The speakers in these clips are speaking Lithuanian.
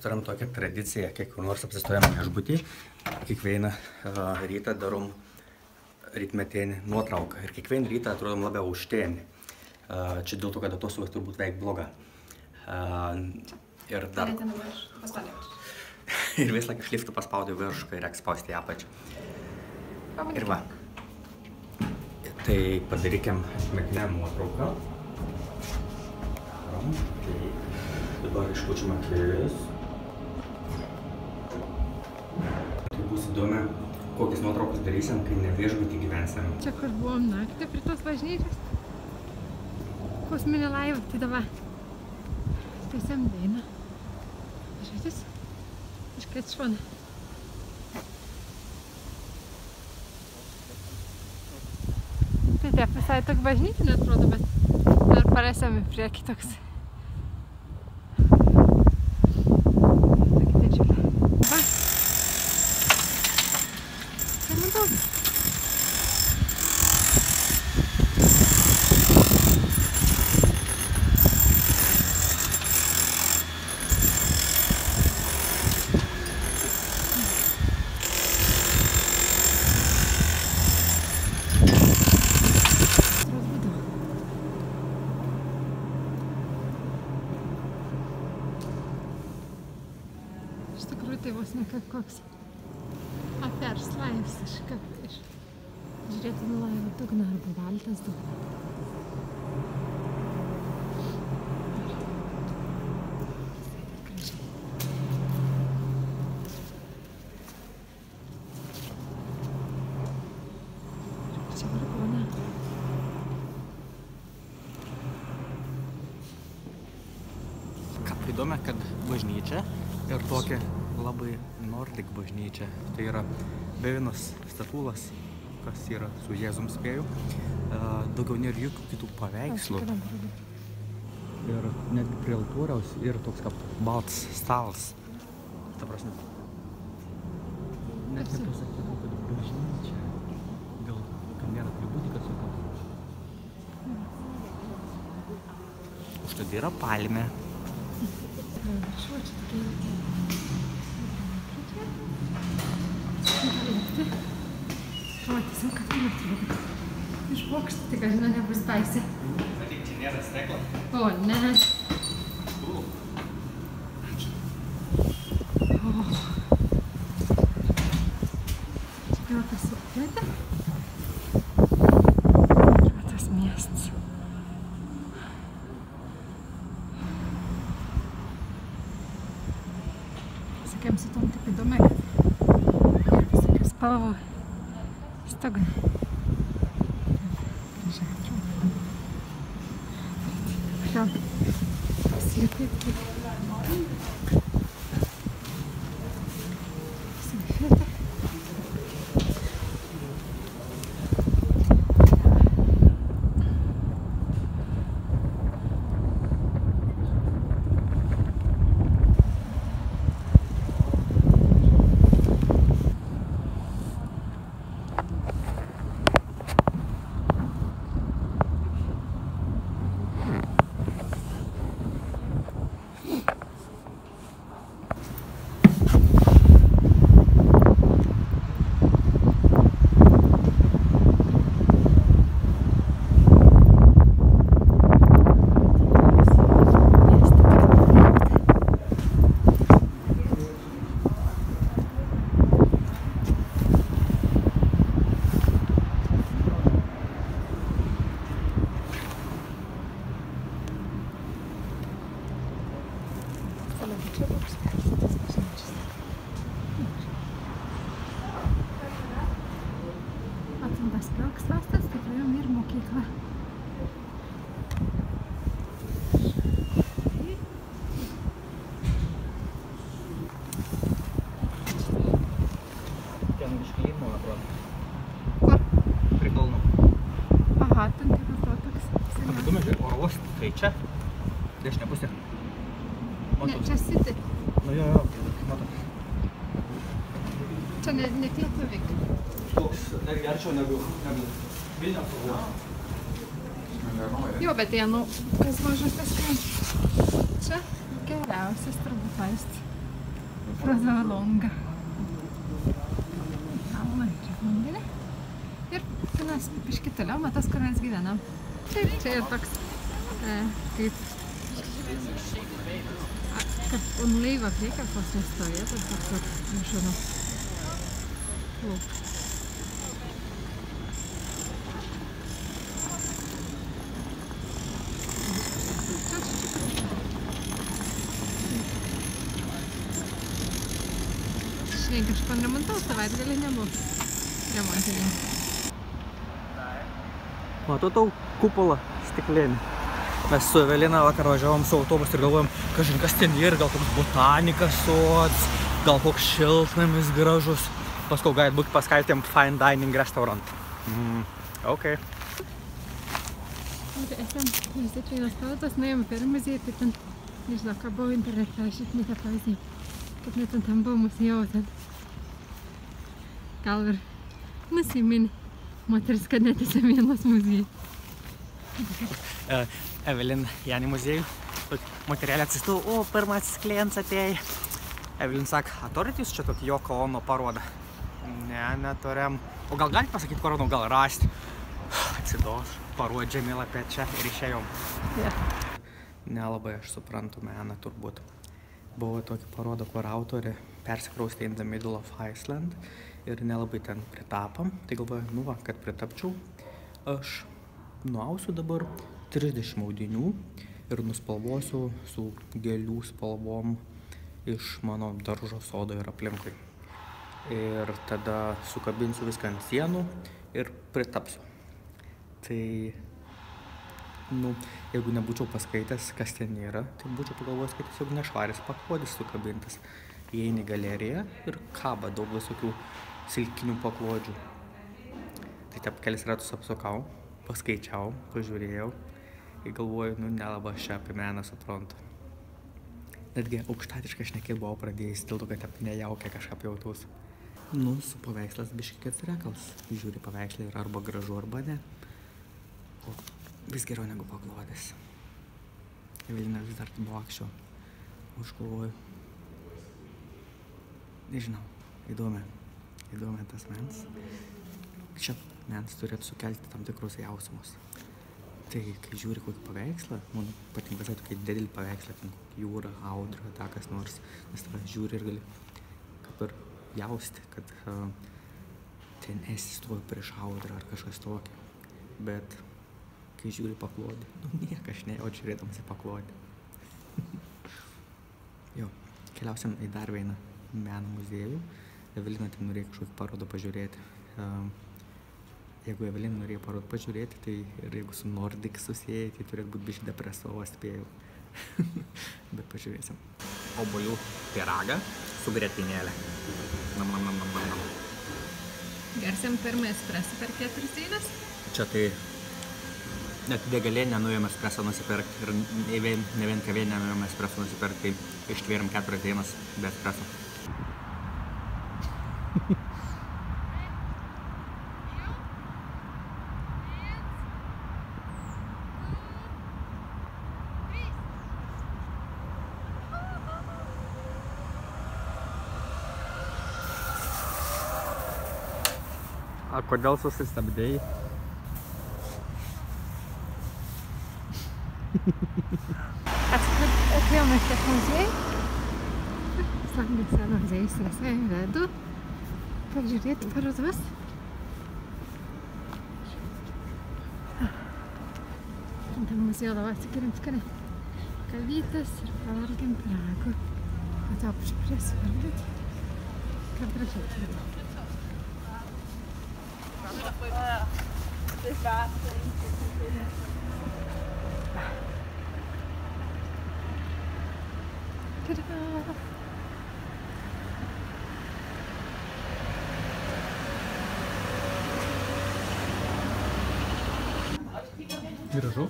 turim tokią tradiciją, kai kur nors apsistojam viešbutį, kiekvieną rytą darom rytmetinį nuotrauką ir kiekvieną rytą atrodom labiau užtenį. Čia dėl to, kad atostogos turbūt veik bloga. Ir dar... Ir vis laiką šliftą paspaudė viršų, kai reikia spausti į apačią. Ir va. Tai padarykim rytmetinę nuotrauką. Tai dabar išpučiam akis. Tai bus įdomi, kokias nuotraukas darysim, kai ne viešbutį gyvensim. Čia kur buvom naktį prie tos bažnyčios. Kosminė laiva, tai dabar tiesiam dainą. Žiūrėtis, iškait šoną. Tai taip, visai tok bažnyčių neatrodo, bet dar parėsiam į priekį toks. Tokia didžiulė. Va. Tai matau. Iš tikrųjų tai vos ne kaip koks apers laivas iš žiūrėti nuo laivo dugną arba valties dugną. Gražiai. Čia vargonė. Ką įdomu, kad bažnyčia ir tokia labai nordik bažnyčia. Tai yra be vienos statulos, kas yra su Jėzum spėju. Daugiau nėra jokių kitų paveikslų. Ir netgi prie altoriaus yra toks kaip baltas stalas. Ta prasme. Net nepasakytų, kad bažnyčia. Gal kam nėra atributika sakau. Užtat yra palmė. Šuo čia tokia Matysim, kad tai atrodo. Iš bokšto tik, žinau, nebus taisė. Matyk, čia nėra stekla. O, ne. Čia gal pasipėtė? Ir va tas miestas. Sakėm su tom taip įdomi, kad ir visokių spalvų. Stogą. Gražiai atrodo. Gal paslėpėti. Paslėpėti. Atsumtas Pilkslastas, tai praėjom ir mokyklą. Ten išklymo atrodo. Kur? Prie kalnų. Aha, ten taip atrodo toks. Įdomu, kad oro uostas, tai čia, dešinė pusė. Ne, čia City. Nu jo, matau. Čia ne Lietuvik. Toks netgi arčiau negu Vilniaus oro uostas. Jo, bet jie, nu, kas mažas tas kai. Čia geriausias turbūt vaistas. Pro Longa. Kalną čia vandenį. Ir mes biškį toliau, matas, kur mes gyvenam. Taip, čia ir toks, kaip, kad un laiva priekio pas nestovėtų, toks vat, nežinau, lauk. Žinai, kažko remontau, savaitgalį nebus remontinį. Matau tau kupolą stiklinį. Mes su Evelina vakar važiavom su autobusu ir galvojom, kažin kas ten yra, gal koks botanikas sodas, gal koks šiltnamis gražus. Paskui gali būti paskaltėm fine dining restaurant. Ok. Ir esam visit vienas pautas, nuėjom per muziejų, tai ten, nežinau, ką buvo internete, aš net netą pavyzdį, kad net ten buvo muziejau ten. Gal ir nusiminė moteris, kad netėsi vienas muziejų. Evelin, Janį muziejų, moterėlė atsistų, o, pirmasis klientas atėjo. Evelin sak, a turit jūs čia tokį Joko Ono parodą? Ne, neturėm. O gal galite pasakyti, kur gal rasti? Atsidos, parodė žemėlapį čia ir išėjom. Nelabai aš suprantu meną turbūt. Buvo tokia paroda, kur autorė persikraustė in the middle of Iceland ir nelabai ten pritapam. Tai galvoju, nu va, kad pritapčiau, aš nuausiu dabar 30 audinių ir nuspalvosiu su gėlių spalvom iš mano daržo sodo ir aplinkui. Ir tada sukabinsiu viską ant sienų ir pritapsiu. Tai, nu, jeigu nebūčiau paskaitęs, kas ten yra, tai būčiau pagalvojęs, kad tiesiog nešvaris paklodis sukabintas. Įeini į galeriją ir kaba daug visokių silkinių paklodžių. Tai taip kelis ratus apsukau, paskaičiau, pažiūrėjau ir galvoju, nu, nelabai aš čia apie meną suprantu. Netgi aukštatiškai šnekėt buvau pradėjęs, dėl to, kad taip nejaukia kažką jautus. Nu, su paveikslas biškį atsirekals. Žiūri paveikslą ir arba gražu, arba ne. O vis geriau negu paklodės. Evelina vis dar buvo anksčiau. Aš galvoju. Nežinau, įdomi tas mens. Čia mens turėtų sukelti tam tikrus jausmus. Tai, kai žiūri kokį paveikslą, man patinka visai tokie didelį paveikslą, ten jūra, audra, ta kas nors, nes tada žiūri ir gali kaip ir jausti, kad ten esi stovi prieš audrą ar kažkas tokio. Bet, kai žiūri paklodį, nu niekas nejaučia žiūrėdamas į paklodį. Jo, keliausim į dar vieną meno muziejų. Evelina ten norėjo kažkokį parodą pažiūrėti. Jeigu Evelina norėjo parodą pažiūrėti, tai ir jeigu su Nordic susijai, tai turėtų būti biškį depresuovo, spėjau. Bet pažiūrėsim. Obuolių pyragą su grietinėle. Nam. Gersim pirmą espresso per 4 dienas. Čia tai net degalinę nuėjom espresso nusipirkti ir ne vien kavinę nuėjom espresso nusipirkti, tai ištvėrėm 4 dienas be espresso. A kodėl susistabdėjai? Atėjom iš tiek muziejų. Slangėse muziejus yra vedu. Pažiūrėti parodos. Tam muziejų labai atsikėrėm skaniai kavytės ir pavalgėm pyragų. O to pažiūrės valgyti. Kaip gražiai atrodo. Ta-da! Gražu.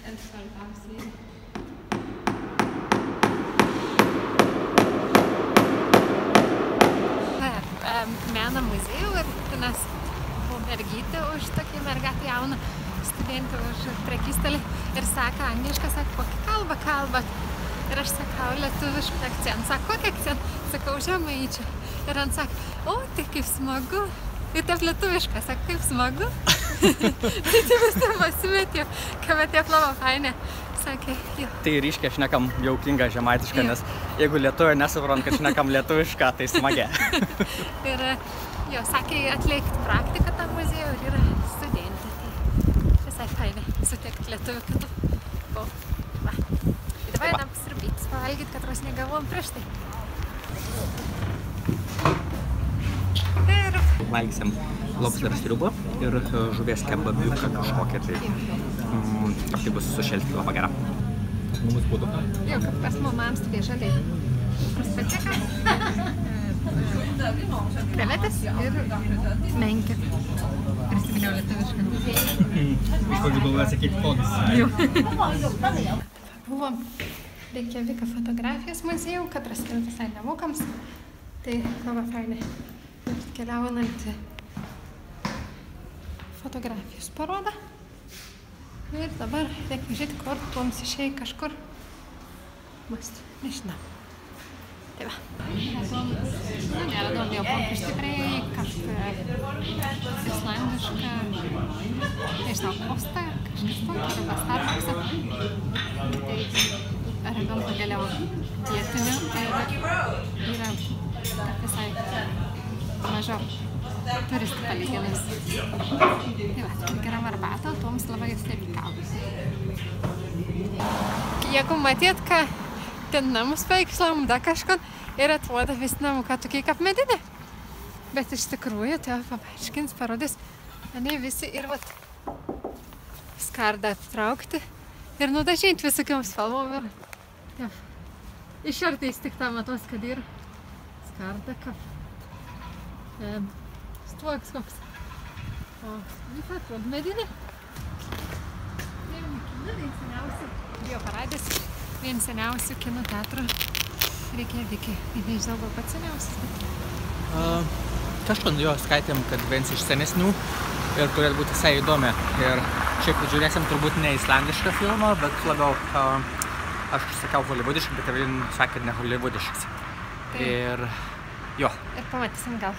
ir svarbiausiai. Meno muziejų ir tenas buvo mergytė už tokį mergatę jauną studentą už prekystalį ir sako angliškai, sako, kokį kalbą. Ir aš sakau, lietuvišką akcentą. Sako, kokį akcentą? Sakau, žemaičių. Ir ant sako, o, tai kaip smagu. Ir taip lietuvišką, sako, kaip smagu. Tai vis taip pasimetė, kad taip labai fainė. Sakė, jo. Tai ryškiai šnekam jaukingą žemaitišką, nes jeigu lietuvė nesuprant, kad šnekam lietuvišką, tai smagia. Ir jo, sakė, atlikti praktiką tam muziejų ir yra studentė. Tai visai fainė sutikti lietuvių kitų. O, va. Ir dabar einam pasirbyti, pavalgyti, kad ros negavom prieš tai. Ir valgysim lobster sriubą ir žuvies kebabiuką kažkokią tai. Tai bus sušelti labai gera. Jau, kaip pas mamams tai žaliai. Patika. Krevetės ir menkė. Prisiminiau lietuvišką. Iš pradžių galvoju sakyti kodus. Buvom Reikjavike fotografijos muziejų, kad prasidėjo visai nemokams. Tai labai fainai. Keliaunant fotografijos parodą. Ir dabar reikia žiūrėti, kur mums išėjai kažkur. Mąst, nežinau. Tai va. Neradom jau prieš tikrai kažką islandišką, nežinau, postą, kažkas tokio, arba Starbucksą. Tai radom pagaliau vietinių ir yra visai mažiau turistų palyginus. Tai va, geram arbatą, toms labai stebikavus. Jeigu matyt, kad ten namus paikslam, da kažkon, ir atrodo vis namuką tokie kaip medinė. Bet iš tikrųjų, tai paaiškins, parodys, ane visi ir vat skardą aptraukti ir nudažinti visokiom spalvom. Ir iš artais tik tą matos, kad yra skarda kaip stoks koks. O vis atrodo medinė. Bio paradės, vien seniausių kino teatrų Reikjavike. Nežinau, gal pats seniausias. Kažkon jo skaitėm, kad vienas iš senesnių ir turėtų būti visai įdomi. Ir šiaip žiūrėsim turbūt ne islandišką filmą, bet labiau, aš sakiau holivudišką, bet Evelin sakė ne holivudiškas. Ir jo. Ir pamatysim, gal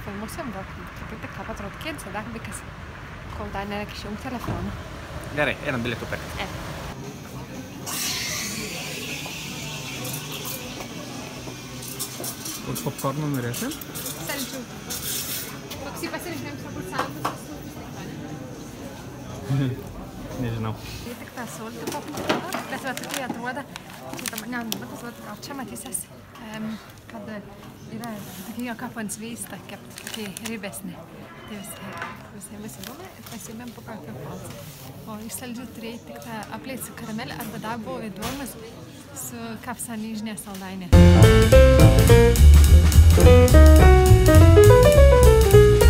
filmuosim, gal truputį ką atrodo kėdės, dar bikas, kol dar nereikia išjungti telefoną. Gerai, einam bilietų pirkti. Koks popkornų norėsi? Saldžių. Toks jį pasirinkėm turbūt saldus Nežinau. Tai tik tą sultį popkorną, bet va tokie atrodo, gal čia matysis, kad yra tokie kaip ant svysta, kaip tokie ribesni. Tai visai bus įdomu ir pasiėmėm po kokio palcą. O iš saldžių turėjai tik tą apleit su karamelė, arba dar buvo įdomus su kapsa nižnė saldainė.